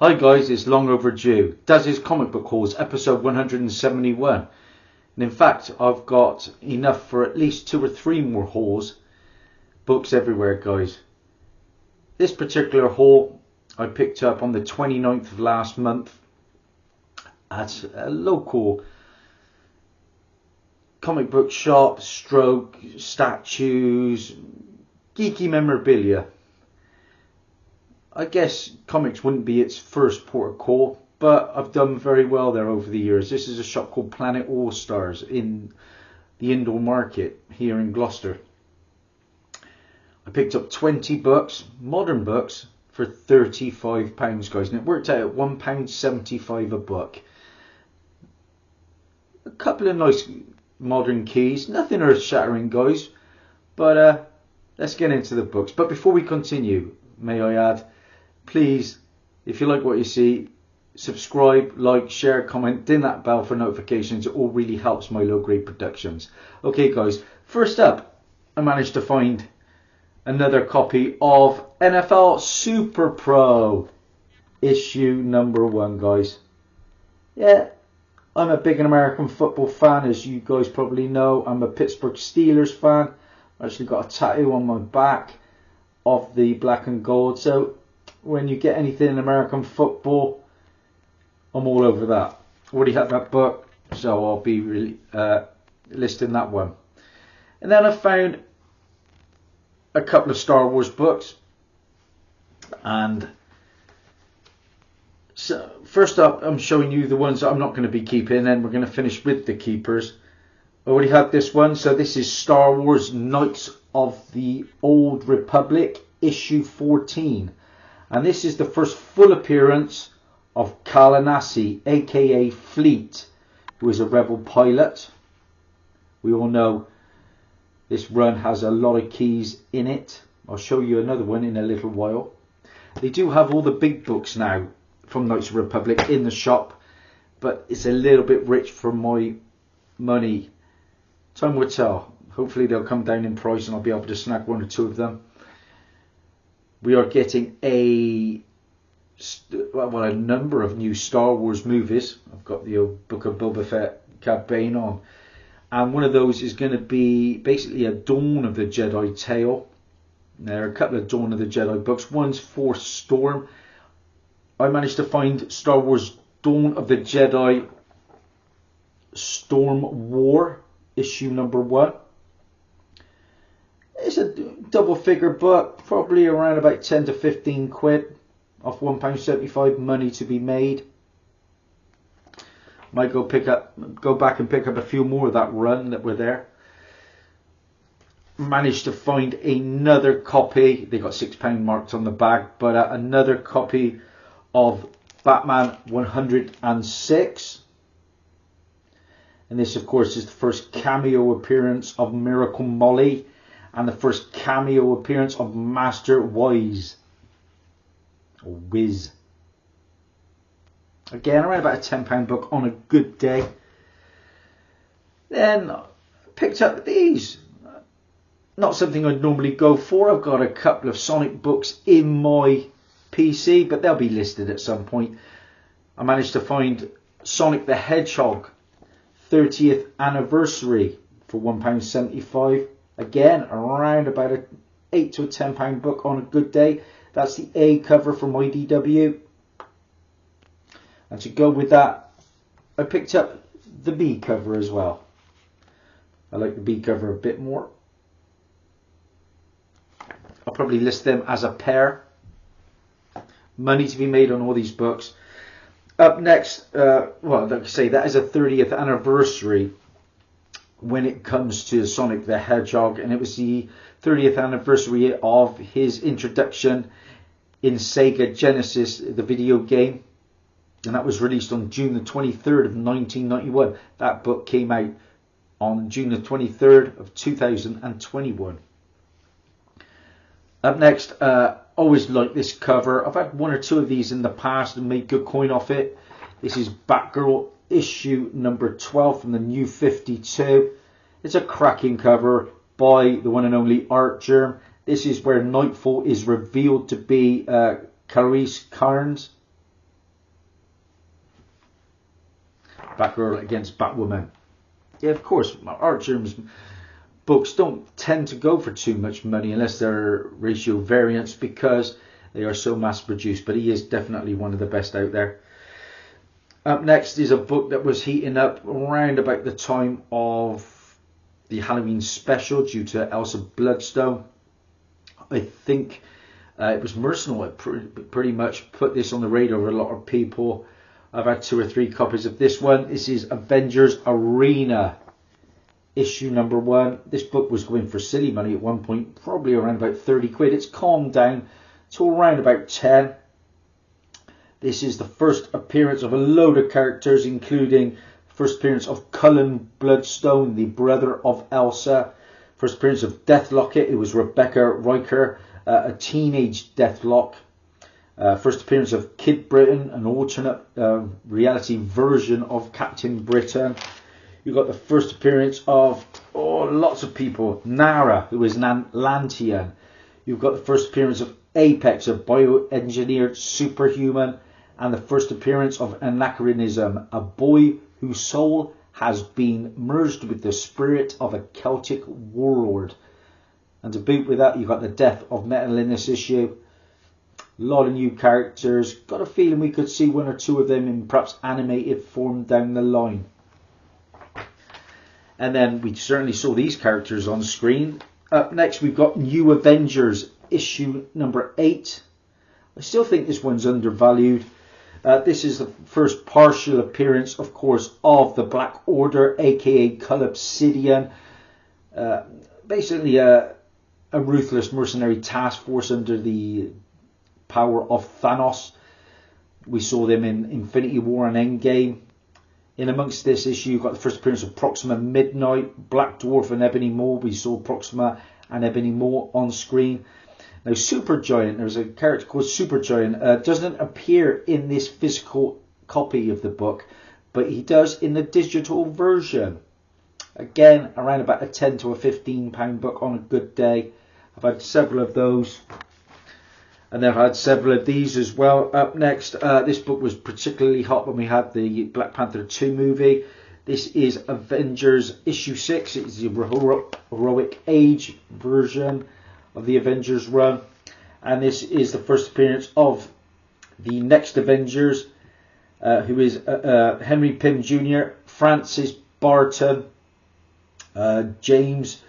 Hi guys, it's long overdue. Dazzie's comic book hauls, episode 171. And in fact, I've got enough for at least 2 or 3 more hauls. Books everywhere, guys. This particular haul I picked up on the 29th of last month at a local comic book shop, stroke, statues, geeky memorabilia. I guess comics wouldn't be its first port of call, but I've done very well there over the years. This is a shop called Planet All Stars in the indoor market here in Gloucester. I picked up 20 books, modern books, for £35, guys, and it worked out at £1.75 a book. A couple of nice modern keys, nothing earth-shattering, guys, but let's get into the books. But before we continue, may I add, please, if you like what you see, subscribe, like, share, comment, ding that bell for notifications. It all really helps my low grade productions. Okay guys, first up, I managed to find another copy of NFL Super Pro issue number 1, guys. Yeah, I'm a big American football fan, as you guys probably know. I'm a Pittsburgh Steelers fan. I actually got a tattoo on my back of the black and gold, so when you get anything in American football, I'm all over that. Already had that book, so I'll be really listing that one. And then I found a couple of Star Wars books, and so first up I'm showing you the ones that I'm not going to be keeping, and then we're going to finish with the keepers. I already had this one, so this is Star Wars Knights of the Old Republic issue 14, and this is the first full appearance of Kalanasi, aka Fleet, who is a rebel pilot. We all know this run has a lot of keys in it. I'll show you another one in a little while. They do have all the big books now from Knights of the Republic in the shop, but it's a little bit rich for my money. Time will tell. Hopefully they'll come down in price and I'll be able to snag 1 or 2 of them. We are getting a number of new Star Wars movies. I've got the old Book of Boba Fett Cad Bane on, and one of those is going to be basically a Dawn of the Jedi tale. There are a couple of Dawn of the Jedi books. One's Force Storm. I managed to find Star Wars Dawn of the Jedi Storm War issue number 1. It's a double figure book, probably around about 10 to 15 quid, off £1.75, money to be made. Might go back and pick up a few more of that run that were there. Managed to find another copy. They got £6 marked on the bag, but another copy of Batman 106. And this, of course, is the first cameo appearance of Miracle Molly, and the first cameo appearance of Master Wise, or Wiz. Again, around about a £10 book on a good day. Then picked up these. Not something I'd normally go for. I've got a couple of Sonic books in my PC, but they'll be listed at some point. I managed to find Sonic the Hedgehog 30th anniversary for £1.75. Again, around about a £8 to £10 book on a good day. That's the A cover from IDW. And to go with that, I picked up the B cover as well. I like the B cover a bit more. I'll probably list them as a pair. Money to be made on all these books. Up next, like I say, that is a 30th anniversary when it comes to Sonic the Hedgehog, and it was the 30th anniversary of his introduction in Sega Genesis, the video game, and that was released on June the 23rd of 1991. That book came out on June the 23rd of 2021. Up next, always like this cover. I've had 1 or 2 of these in the past and made good coin off it. This is Batgirl issue number 12 from the New 52. It's a cracking cover by the one and only Art Germ. This is where Nightfall is revealed to be Clarice Carnes. Batgirl against Batwoman. Yeah, of course, Archer's books don't tend to go for too much money unless they're ratio variants because they are so mass produced, but he is definitely one of the best out there. Up next is a book that was heating up around about the time of the Halloween special due to Elsa Bloodstone. I think it was Mercenal that pretty much put this on the radar of a lot of people. I've had 2 or 3 copies of this one. This is Avengers Arena, issue number 1. This book was going for silly money at one point, probably around about 30 quid. It's calmed down to around about 10. This is the first appearance of a load of characters, including first appearance of Cullen Bloodstone, the brother of Elsa. First appearance of Deathlocket, it was Rebecca Riker, a teenage Deathlock. First appearance of Kid Britain, an alternate reality version of Captain Britain. You got the first appearance of lots of people. Nara, who is an Atlantean. You've got the first appearance of Apex, a bioengineered superhuman. And the first appearance of Anachronism, a boy whose soul has been merged with the spirit of a Celtic warlord. And to boot with that, you've got the death of Metal in this issue. A lot of new characters. Got a feeling we could see 1 or 2 of them in perhaps animated form down the line. And then we certainly saw these characters on screen. Up next, we've got New Avengers, issue number 8. I still think this one's undervalued. This is the first partial appearance, of course, of the Black Order, aka Cull Obsidian. Basically a ruthless mercenary task force under the power of Thanos. We saw them in Infinity War and Endgame. In amongst this issue, you've got the first appearance of Proxima Midnight, Black Dwarf and Ebony Maw. We saw Proxima and Ebony Maw on screen. Now, Supergiant, there's a character called Supergiant, doesn't appear in this physical copy of the book, but he does in the digital version. Again, around about a 10 to a £15 book on a good day. I've had several of those, and I've had several of these as well. Up next, this book was particularly hot when we had the Black Panther 2 movie. This is Avengers issue 6. It's the Heroic Age version of the Avengers run, and this is the first appearance of the next Avengers, who is Henry Pym Jr., Francis Barton, James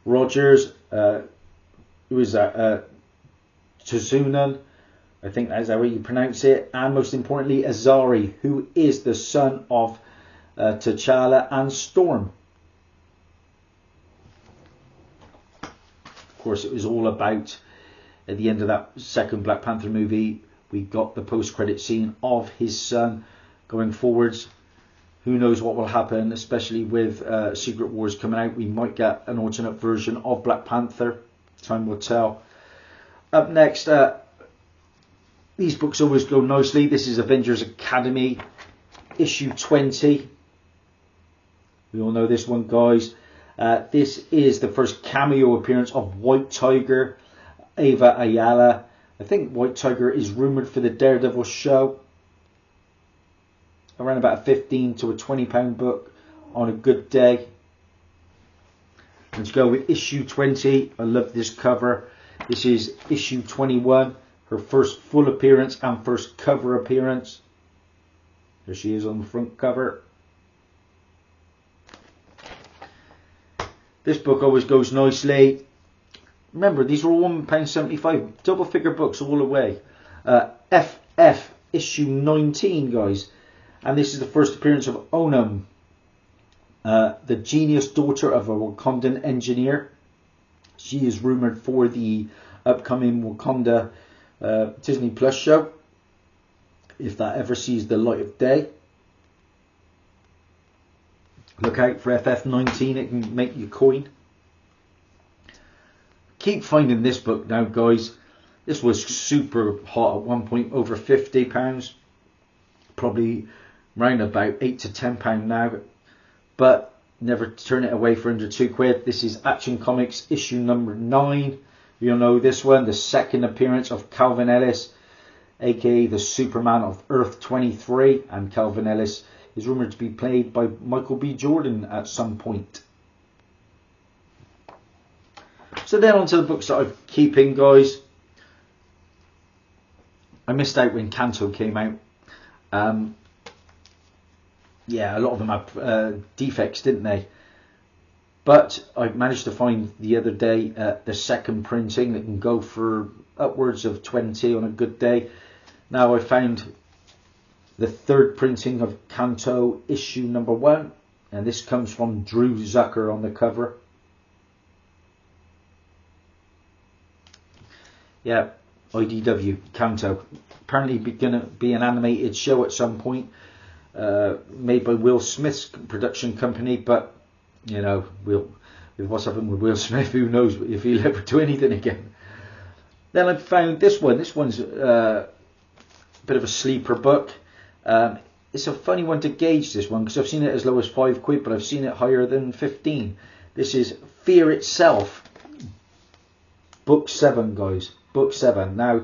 Rogers, who is Tsunan, I think that's how you pronounce it, and most importantly Azari, who is the son of T'Challa and Storm. Of course, it was all about, at the end of that second Black Panther movie, we got the post-credit scene of his son going forwards. Who knows what will happen, especially with Secret Wars coming out. We might get an alternate version of Black Panther. Time will tell. Up next, these books always go nicely. This is Avengers Academy, issue 20. We all know this one, guys. This is the first cameo appearance of White Tiger, Ava Ayala. I think White Tiger is rumoured for the Daredevil show. Around about a 15 to a £20 book on a good day. Let's go with issue 20. I love this cover. This is issue 21. Her first full appearance and first cover appearance. There she is on the front cover. This book always goes nicely. Remember, these are all £1.75. Double figure books all the way. FF issue 19, guys. And this is the first appearance of Onum, the genius daughter of a Wakandan engineer. She is rumoured for the upcoming Wakanda Disney Plus show, if that ever sees the light of day. Look out for FF19, it can make you coin. Keep finding this book now, guys. This was super hot at one point, over £50. Probably round about £8 to £10 now. But never turn it away for under £2. This is Action Comics issue number 9. You'll know this one, the second appearance of Calvin Ellis, aka the Superman of Earth 23. And Calvin Ellis is rumoured to be played by Michael B. Jordan at some point. So then on to the books that I'm keeping, guys. I missed out when Canto came out. Yeah, a lot of them have defects, didn't they? But I managed to find the other day the second printing that can go for upwards of 20 on a good day. Now I found the third printing of Canto issue number 1, and this comes from Drew Zucker on the cover. Yeah, IDW Canto. Apparently going to be an animated show at some point, made by Will Smith's production company, but you know, with what's happened with Will Smith, who knows if he'll ever do anything again. Then I found this one. This one's a bit of a sleeper book. It's a funny one to gauge, this one, because I've seen it as low as £5, but I've seen it higher than 15. This is Fear Itself, book 7, guys. Book 7. Now,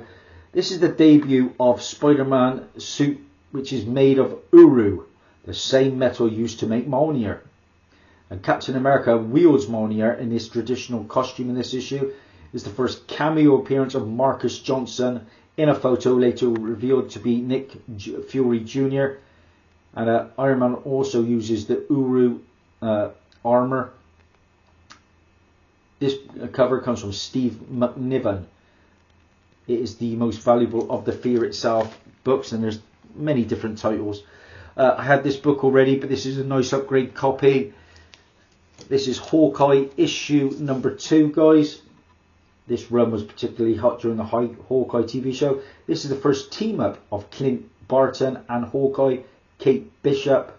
this is the debut of Spider-Man suit, which is made of Uru, the same metal used to make Mjolnir. And Captain America wields Mjolnir in his traditional costume in this issue. It's the first cameo appearance of Marcus Johnson in a photo later revealed to be Nick Fury Jr. And Iron Man also uses the Uru armor. This cover comes from Steve McNiven. It is the most valuable of the Fear Itself books, and there's many different titles. I had this book already, but this is a nice upgrade copy. This is Hawkeye issue number 2, guys. This run was particularly hot during the Hawkeye TV show. This is the first team up of Clint Barton and Hawkeye, Kate Bishop.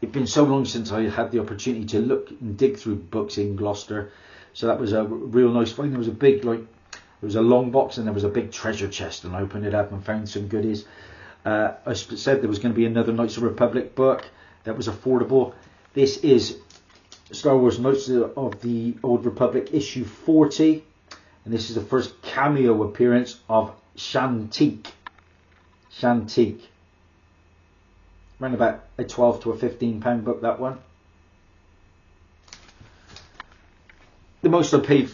It's been so long since I had the opportunity to look and dig through books in Gloucester, so that was a real nice find. There was a big, there was a long box and there was a big treasure chest, and I opened it up and found some goodies. I said there was going to be another Knights of the Republic book that was affordable. This is Star Wars Knights of the Old Republic issue 40, and this is the first cameo appearance of Shantique. Around about a £12 to a £15 book, that one. The most I paid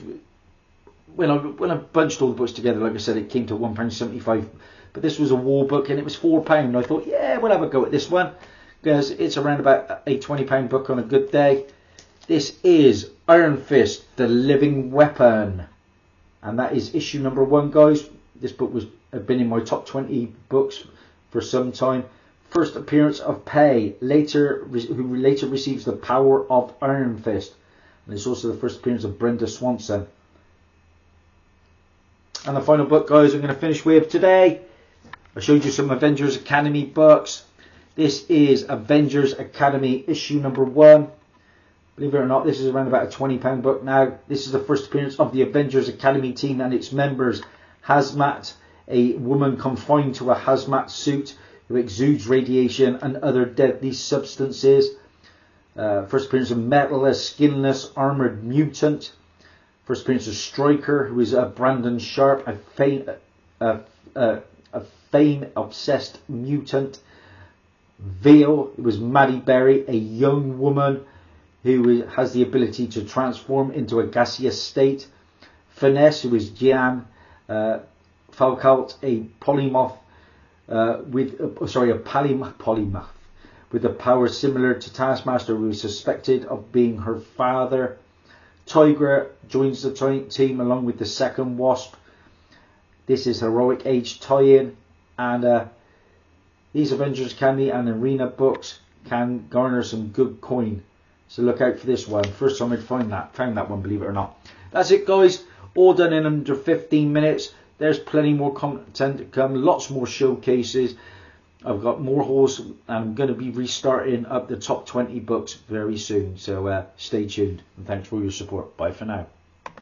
when I bunched all the books together, like I said, it came to £1.75. But this was a war book and it was £4. I thought, yeah, we'll have a go at this one, because it's around about a £20 book on a good day. This is Iron Fist, The Living Weapon, and that is issue number 1, guys. This book had been in my top 20 books for some time. First appearance of Pei, who later receives the power of Iron Fist, and it's also the first appearance of Brenda Swanson. And the final book, guys, I'm going to finish with today. I showed you some Avengers Academy books. This is Avengers Academy issue number 1. Believe it or not, this is around about a £20 book now. This is the first appearance of the Avengers Academy team and its members. Hazmat, a woman confined to a hazmat suit who exudes radiation and other deadly substances. First appearance of Metal, a skinless armoured mutant. First appearance of Stryker, who is Brandon Sharp, a fame-obsessed mutant. Veil, who was Maddie Berry, a young woman who has the ability to transform into a gaseous state. Finesse, who is Gian Falcault, a polymath polymath with a power similar to Taskmaster, who is suspected of being her father. Tigra joins the team along with the second Wasp. This is Heroic Age tie-in, and these Avengers Academy and Arena books can garner some good coin. So look out for this one. First time I'd found that one, believe it or not. That's it, guys. All done in under 15 minutes. There's plenty more content to come. Lots more showcases. I've got more hauls, and I'm going to be restarting up the top 20 books very soon. So stay tuned, and thanks for your support. Bye for now.